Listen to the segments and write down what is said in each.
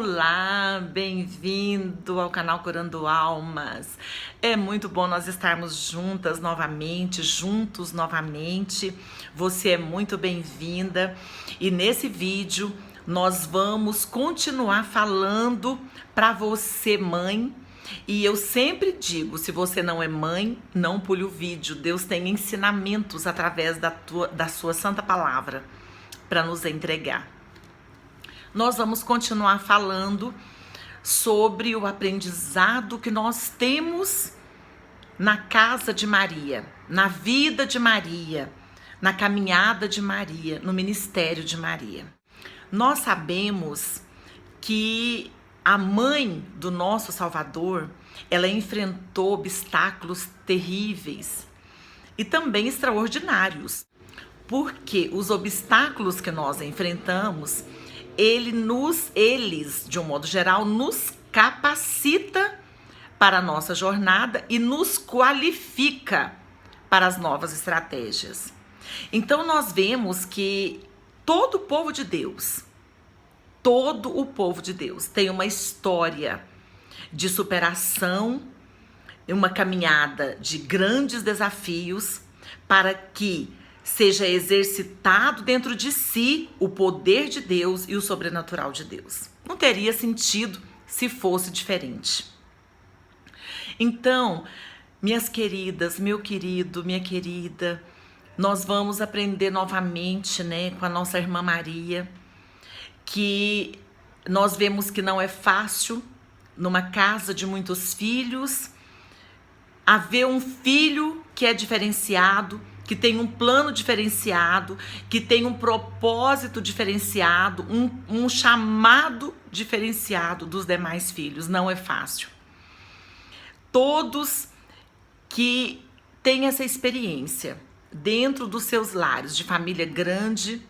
Olá, bem-vindo ao canal Curando Almas. É muito bom nós estarmos juntos novamente. Você é muito bem-vinda. E nesse vídeo nós vamos continuar falando para você, mãe. E eu sempre digo, se você não é mãe, não pule o vídeo. Deus tem ensinamentos através da sua santa palavra para nos entregar. Nós vamos continuar falando sobre o aprendizado que nós temos na casa de Maria, na vida de Maria, na caminhada de Maria, no ministério de Maria. Nós sabemos que a mãe do nosso Salvador, ela enfrentou obstáculos terríveis e também extraordinários, porque os obstáculos que nós enfrentamos, eles, de um modo geral, nos capacita para a nossa jornada e nos qualifica para as novas estratégias. Então nós vemos que todo o povo de Deus tem uma história de superação, uma caminhada de grandes desafios para que seja exercitado dentro de si o poder de Deus e o sobrenatural de Deus. Não teria sentido se fosse diferente. Então, minhas queridas, meu querido, minha querida, nós vamos aprender novamente, com a nossa irmã Maria, que nós vemos que não é fácil, numa casa de muitos filhos, haver um filho que é diferenciado, que tem um plano diferenciado, que tem um propósito diferenciado, um chamado diferenciado dos demais filhos. Não é fácil. Todos que têm essa experiência dentro dos seus lares de família grande,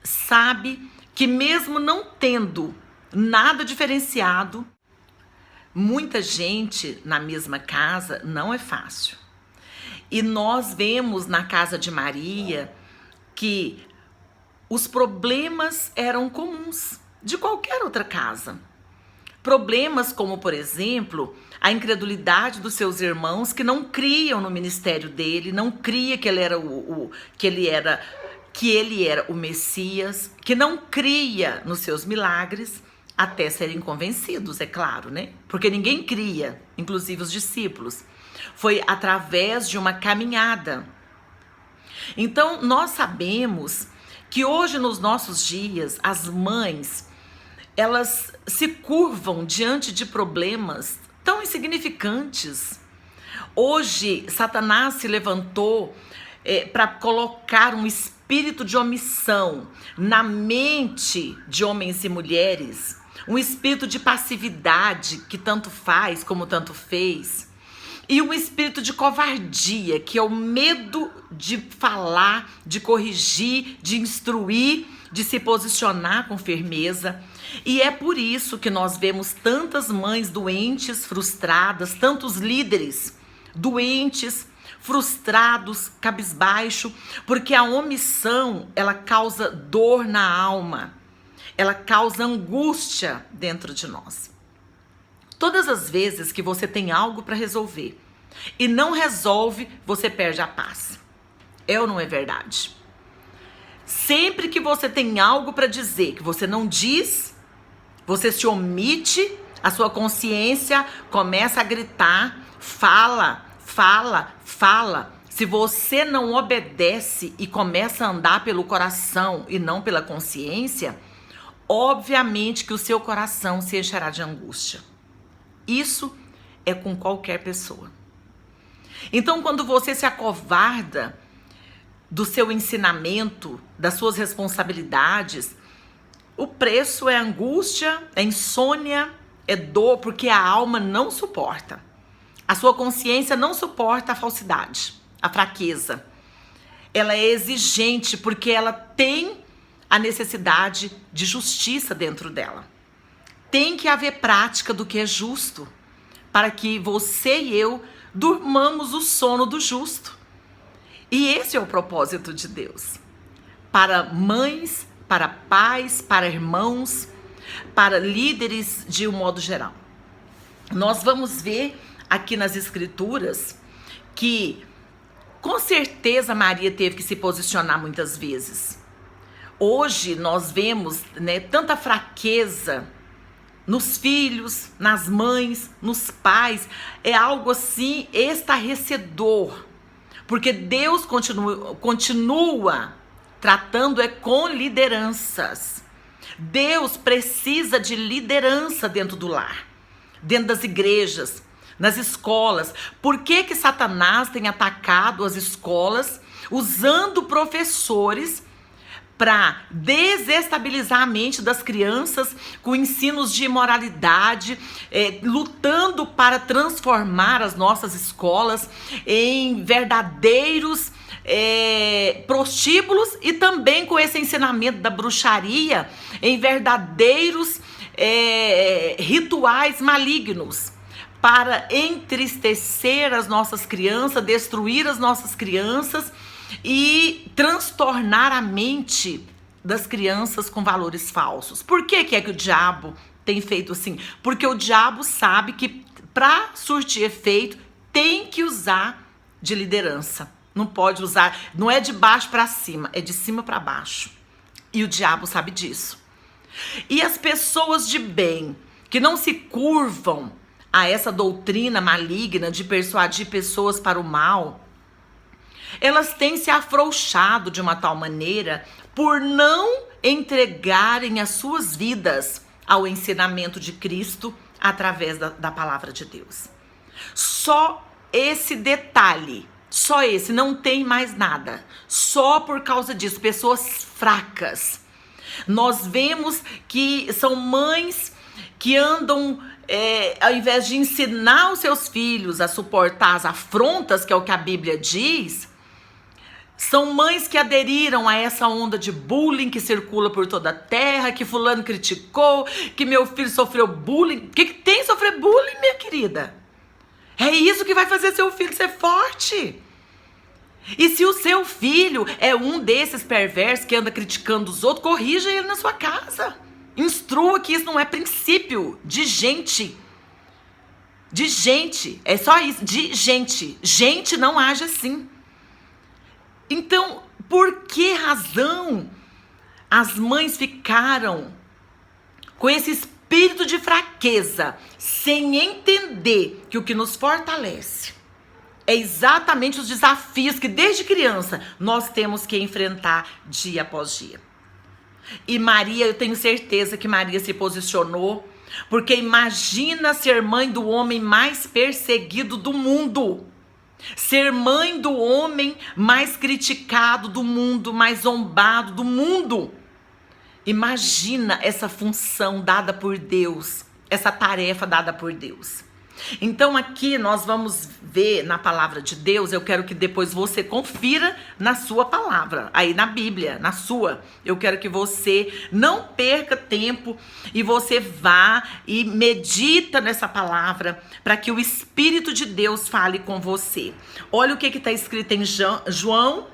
sabe que mesmo não tendo nada diferenciado, muita gente na mesma casa não é fácil. E nós vemos na casa de Maria que os problemas eram comuns de qualquer outra casa. Problemas como, por exemplo, a incredulidade dos seus irmãos que não criam no ministério dele, não cria que ele era o Messias, que não cria nos seus milagres, até serem convencidos, é claro, Porque ninguém cria, inclusive os discípulos. Foi através de uma caminhada. Então, nós sabemos que hoje, nos nossos dias, as mães, elas se curvam diante de problemas tão insignificantes. Hoje, Satanás se levantou para colocar um espírito de omissão na mente de homens e mulheres, um espírito de passividade que tanto faz como tanto fez, e um espírito de covardia, que é o medo de falar, de corrigir, de instruir, de se posicionar com firmeza. E é por isso que nós vemos tantas mães doentes, frustradas, tantos líderes doentes, frustrados, cabisbaixo, porque a omissão, ela causa dor na alma, ela causa angústia dentro de nós. Todas as vezes que você tem algo para resolver e não resolve, você perde a paz. É ou não é verdade? Sempre que você tem algo para dizer que você não diz, você se omite, a sua consciência começa a gritar, fala. Se você não obedece e começa a andar pelo coração e não pela consciência, obviamente que o seu coração se encherá de angústia. Isso é com qualquer pessoa. Então, quando você se acovarda do seu ensinamento, das suas responsabilidades, o preço é angústia, é insônia, é dor, porque a alma não suporta. A sua consciência não suporta a falsidade, a fraqueza. Ela é exigente porque ela tem a necessidade de justiça dentro dela. Tem que haver prática do que é justo, para que você e eu durmamos o sono do justo. E esse é o propósito de Deus. Para mães, para pais, para irmãos, para líderes de um modo geral. Nós vamos ver aqui nas Escrituras que, com certeza, Maria teve que se posicionar muitas vezes. Hoje nós vemos, né, tanta fraqueza nos filhos, nas mães, nos pais. É algo assim estarrecedor, porque Deus continua tratando com lideranças. Deus precisa de liderança dentro do lar, dentro das igrejas, nas escolas. Por que Satanás tem atacado as escolas usando professores para desestabilizar a mente das crianças com ensinos de imoralidade, lutando para transformar as nossas escolas em verdadeiros prostíbulos, e também com esse ensinamento da bruxaria em verdadeiros rituais malignos, para entristecer as nossas crianças, destruir as nossas crianças e transtornar a mente das crianças com valores falsos. Por que é que o diabo tem feito assim? Porque o diabo sabe que para surtir efeito tem que usar de liderança. Não pode usar, não é de baixo para cima, é de cima para baixo. E o diabo sabe disso. E as pessoas de bem que não se curvam a essa doutrina maligna de persuadir pessoas para o mal, elas têm se afrouxado de uma tal maneira por não entregarem as suas vidas ao ensinamento de Cristo através da palavra de Deus. Só esse detalhe, só esse, não tem mais nada. Só por causa disso, pessoas fracas. Nós vemos que são mães que andam, ao invés de ensinar os seus filhos a suportar as afrontas, que é o que a Bíblia diz, são mães que aderiram a essa onda de bullying que circula por toda a terra, que fulano criticou, que meu filho sofreu bullying. O que tem sofrer bullying, minha querida? É isso que vai fazer seu filho ser forte. E se o seu filho é um desses perversos que anda criticando os outros, corrija ele na sua casa. Instrua que isso não é princípio de gente. De gente. É só isso. De gente. Gente não age assim. Então, por que razão as mães ficaram com esse espírito de fraqueza, sem entender que o que nos fortalece é exatamente os desafios que desde criança nós temos que enfrentar dia após dia? E Maria, eu tenho certeza que Maria se posicionou, porque imagina ser mãe do homem mais perseguido do mundo. Ser mãe do homem mais criticado do mundo, mais zombado do mundo. Imagina essa função dada por Deus, essa tarefa dada por Deus. Então aqui nós vamos ver na palavra de Deus. Eu quero que depois você confira na sua palavra, aí na Bíblia, na sua. Eu quero que você não perca tempo e você vá e medita nessa palavra para que o Espírito de Deus fale com você. Olha o que está escrito em João,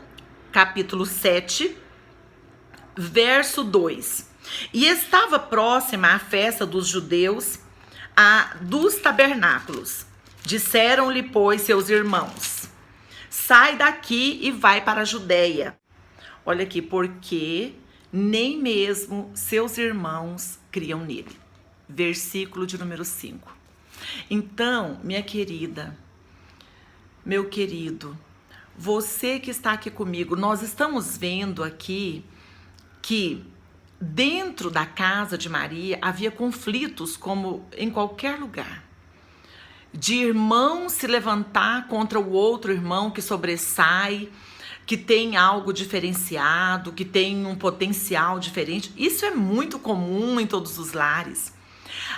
capítulo 7, verso 2. E estava próxima a festa dos judeus, dos tabernáculos. Disseram-lhe, pois, seus irmãos: sai daqui e vai para a Judeia. Olha aqui, porque nem mesmo seus irmãos criam nele. Versículo de número 5. Então, minha querida, meu querido, você que está aqui comigo, nós estamos vendo aqui que dentro da casa de Maria havia conflitos, como em qualquer lugar, de irmão se levantar contra o outro irmão que sobressai, que tem algo diferenciado, que tem um potencial diferente. Isso é muito comum em todos os lares.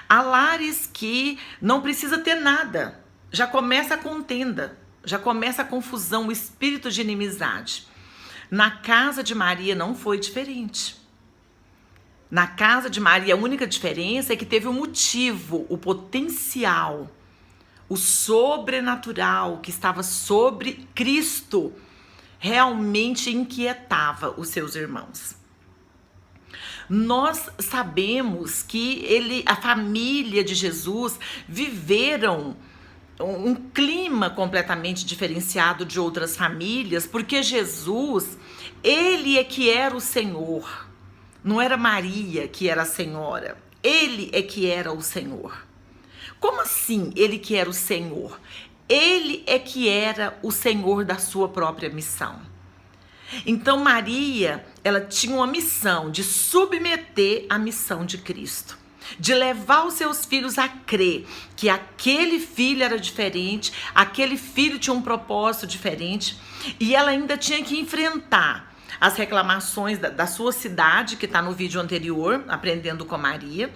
Há lares que não precisa ter nada, já começa a contenda, já começa a confusão, o espírito de inimizade. Na casa de Maria não foi diferente. Na casa de Maria, a única diferença é que teve um motivo, o potencial, o sobrenatural que estava sobre Cristo realmente inquietava os seus irmãos. Nós sabemos que a família de Jesus viveram um clima completamente diferenciado de outras famílias, porque Jesus, ele é que era o Senhor. Não era Maria que era a Senhora. Ele é que era o Senhor. Como assim ele que era o Senhor? Ele é que era o Senhor da sua própria missão. Então Maria, ela tinha uma missão de submeter a missão de Cristo, de levar os seus filhos a crer que aquele filho era diferente, aquele filho tinha um propósito diferente, e ela ainda tinha que enfrentar as reclamações da sua cidade, que está no vídeo anterior, Aprendendo com Maria.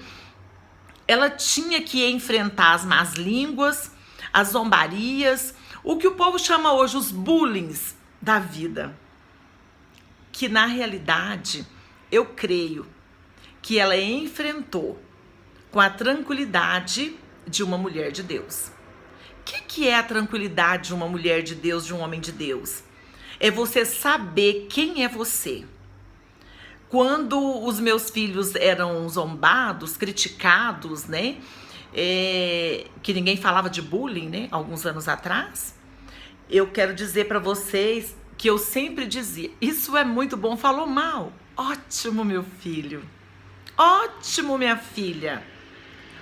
Ela tinha que enfrentar as más línguas, as zombarias, o que o povo chama hoje os bullings da vida. Que na realidade, eu creio que ela enfrentou com a tranquilidade de uma mulher de Deus. O que é a tranquilidade de uma mulher de Deus, de um homem de Deus? É você saber quem é você. Quando os meus filhos eram zombados, criticados, né? Que ninguém falava de bullying, né? Alguns anos atrás, eu quero dizer para vocês que eu sempre dizia: isso é muito bom. Falou mal? Ótimo, meu filho. Ótimo, minha filha.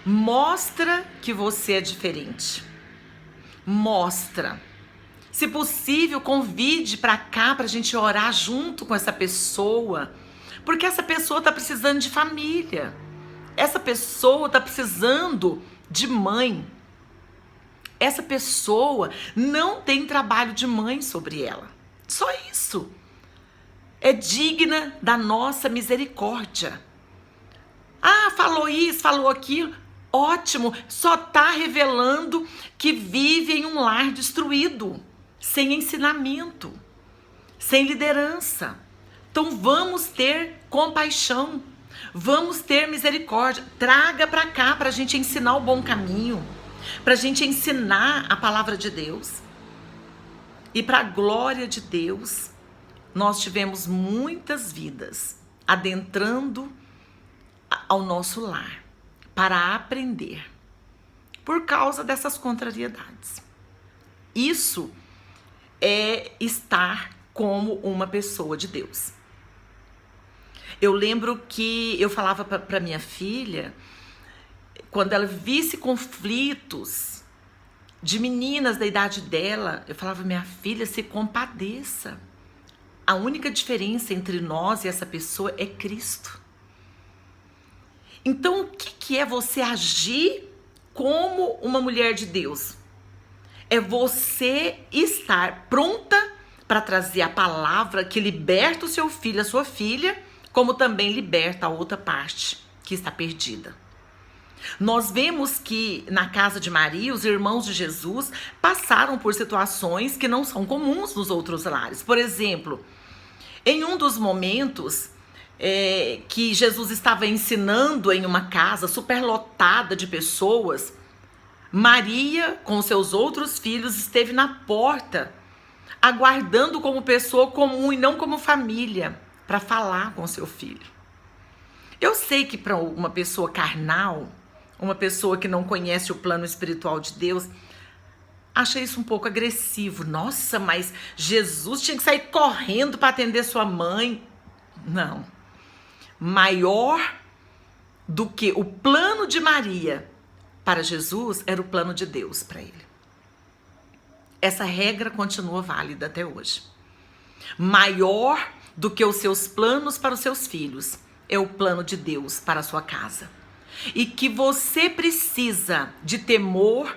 Mostra que você é diferente. Mostra. Se possível, convide para cá para a gente orar junto com essa pessoa. Porque essa pessoa está precisando de família. Essa pessoa está precisando de mãe. Essa pessoa não tem trabalho de mãe sobre ela. Só isso. É digna da nossa misericórdia. Ah, falou isso, falou aquilo. Ótimo, só está revelando que vive em um lar destruído, sem ensinamento, sem liderança. Então vamos ter compaixão, vamos ter misericórdia. Traga para cá para a gente ensinar o bom caminho, para a gente ensinar a palavra de Deus. E para a glória de Deus, nós tivemos muitas vidas adentrando ao nosso lar para aprender por causa dessas contrariedades. Isso é estar como uma pessoa de Deus. Eu lembro que eu falava para minha filha, quando ela visse conflitos de meninas da idade dela, eu falava: minha filha, se compadeça. A única diferença entre nós e essa pessoa é Cristo. Então, o que é você agir como uma mulher de Deus? É você estar pronta para trazer a palavra que liberta o seu filho, a sua filha, como também liberta a outra parte que está perdida. Nós vemos que na casa de Maria, os irmãos de Jesus passaram por situações que não são comuns nos outros lares. Por exemplo, em um dos momentos que Jesus estava ensinando em uma casa superlotada de pessoas, Maria, com seus outros filhos, esteve na porta, aguardando como pessoa comum e não como família, para falar com seu filho. Eu sei que para uma pessoa carnal, uma pessoa que não conhece o plano espiritual de Deus, acha isso um pouco agressivo. Nossa, mas Jesus tinha que sair correndo para atender sua mãe. Não. Maior do que o plano de Maria para Jesus era o plano de Deus para ele. Essa regra continua válida até hoje. Maior do que os seus planos para os seus filhos é o plano de Deus para a sua casa. E que você precisa de temor,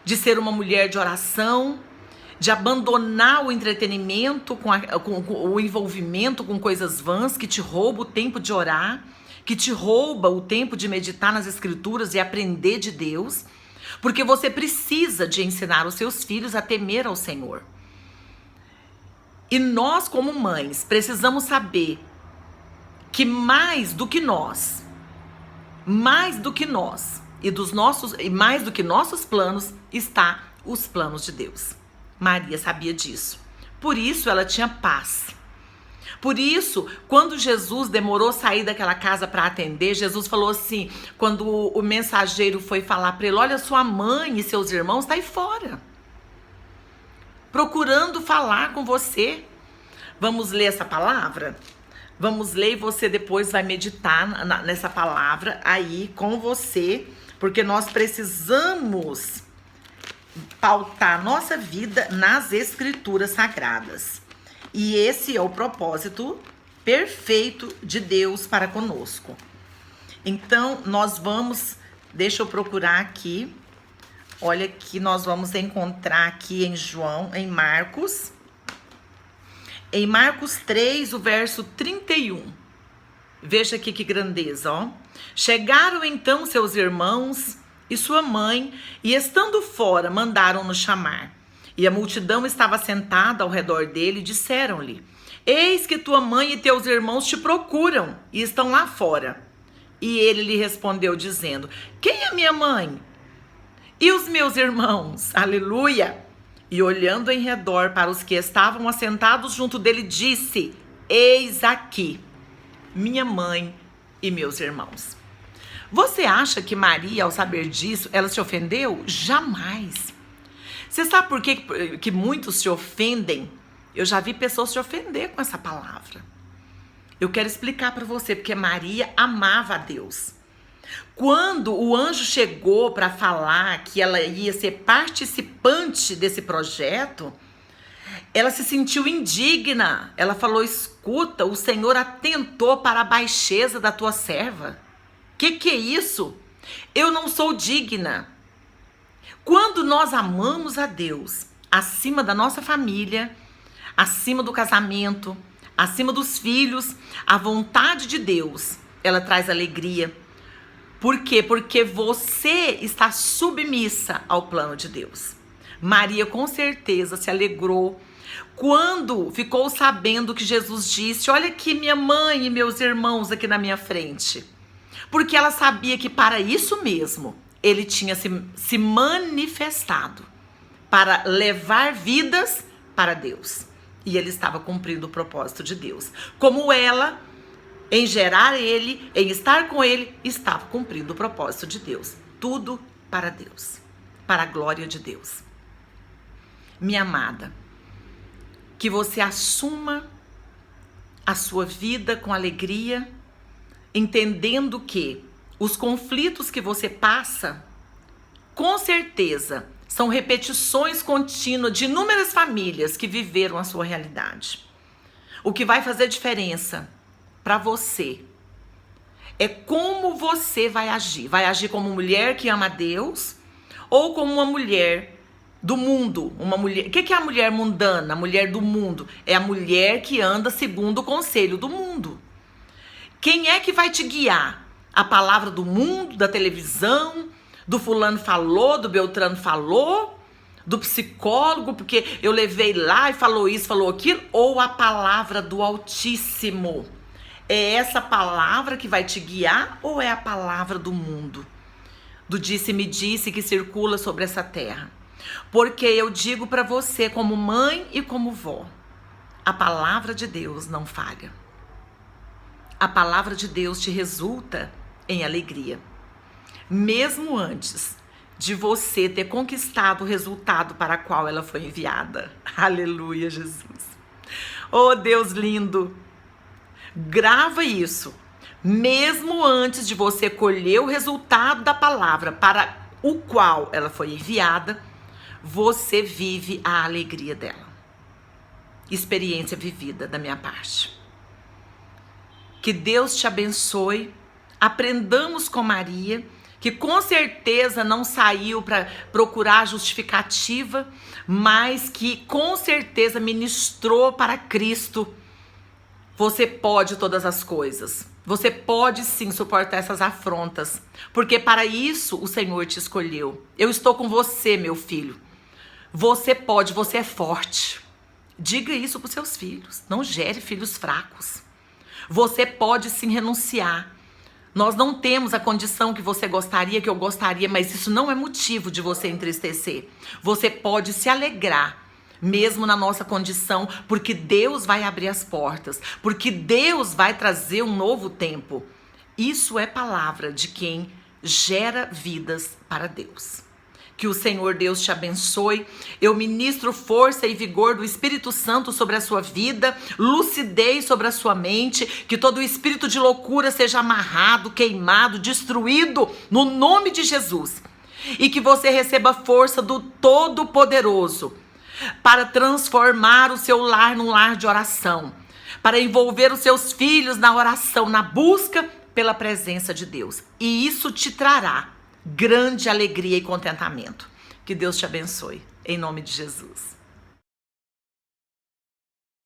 de ser uma mulher de oração, de abandonar o entretenimento com o envolvimento com coisas vãs que te rouba o tempo de orar, que te rouba o tempo de meditar nas escrituras e aprender de Deus, porque você precisa de ensinar os seus filhos a temer ao Senhor. E nós, como mães, precisamos saber que mais do que nós e mais do que nossos planos está os planos de Deus. Maria sabia disso. Por isso ela tinha paz. Por isso, quando Jesus demorou a sair daquela casa para atender, Jesus falou assim, quando o mensageiro foi falar para ele, olha, sua mãe e seus irmãos estão aí fora, procurando falar com você. Vamos ler essa palavra? Vamos ler e você depois vai meditar nessa palavra aí com você, porque nós precisamos pautar nossa vida nas escrituras sagradas. E esse é o propósito perfeito de Deus para conosco. Então, nós vamos, deixa eu procurar aqui, olha que nós vamos encontrar aqui em em Marcos 3, o verso 31. Veja aqui que grandeza, ó. Chegaram então seus irmãos e sua mãe, e estando fora, mandaram-no chamar. E a multidão estava sentada ao redor dele e disseram-lhe, eis que tua mãe e teus irmãos te procuram e estão lá fora. E ele lhe respondeu dizendo, quem é minha mãe? E os meus irmãos? Aleluia! E olhando em redor para os que estavam assentados junto dele, disse, eis aqui minha mãe e meus irmãos. Você acha que Maria, ao saber disso, ela se ofendeu? Jamais. Você sabe por que muitos se ofendem? Eu já vi pessoas se ofender com essa palavra. Eu quero explicar para você, porque Maria amava a Deus. Quando o anjo chegou para falar que ela ia ser participante desse projeto, ela se sentiu indigna. Ela falou, escuta, o Senhor atentou para a baixeza da tua serva. Que é isso? Eu não sou digna. Quando nós amamos a Deus acima da nossa família, acima do casamento, acima dos filhos, a vontade de Deus, ela traz alegria. Por quê? Porque você está submissa ao plano de Deus. Maria com certeza se alegrou quando ficou sabendo que Jesus disse, olha aqui minha mãe e meus irmãos aqui na minha frente. Porque ela sabia que para isso mesmo, ele tinha se manifestado para levar vidas para Deus. E ele estava cumprindo o propósito de Deus. Como ela, em gerar ele, em estar com ele, estava cumprindo o propósito de Deus. Tudo para Deus, para a glória de Deus. Minha amada, que você assuma a sua vida com alegria, entendendo que os conflitos que você passa, com certeza, são repetições contínuas de inúmeras famílias que viveram a sua realidade. O que vai fazer diferença para você é como você vai agir. Vai agir como mulher que ama a Deus ou como uma mulher do mundo? Uma mulher. O que é a mulher mundana? A mulher do mundo é a mulher que anda segundo o conselho do mundo. Quem é que vai te guiar? A palavra do mundo, da televisão, do fulano falou, do Beltrano falou, do psicólogo, porque eu levei lá e falou isso, falou aquilo, ou a palavra do Altíssimo? É essa palavra que vai te guiar ou é a palavra do mundo? Do disse-me-disse que circula sobre essa terra? Porque eu digo para você, como mãe e como vó, a palavra de Deus não falha. A palavra de Deus te resulta em alegria. Mesmo antes de você ter conquistado o resultado para o qual ela foi enviada. Aleluia, Jesus. Oh, Deus lindo. Grava isso. Mesmo antes de você colher o resultado da palavra para o qual ela foi enviada, você vive a alegria dela. Experiência vivida da minha parte. Que Deus te abençoe. Aprendamos com Maria, que com certeza não saiu para procurar justificativa, mas que com certeza ministrou para Cristo. Você pode todas as coisas. Você pode sim suportar essas afrontas, porque para isso o Senhor te escolheu. Eu estou com você, meu filho. Você pode, você é forte. Diga isso para os seus filhos. Não gere filhos fracos. Você pode sim renunciar. Nós não temos a condição que você gostaria, que eu gostaria, mas isso não é motivo de você entristecer. Você pode se alegrar, mesmo na nossa condição, porque Deus vai abrir as portas, porque Deus vai trazer um novo tempo. Isso é palavra de quem gera vidas para Deus. Que o Senhor Deus te abençoe. Eu ministro força e vigor do Espírito Santo sobre a sua vida, lucidez sobre a sua mente, que todo o espírito de loucura seja amarrado, queimado, destruído no nome de Jesus. E que você receba força do Todo-Poderoso para transformar o seu lar num lar de oração, para envolver os seus filhos na oração, na busca pela presença de Deus. E isso te trará grande alegria e contentamento. Que Deus te abençoe, em nome de Jesus.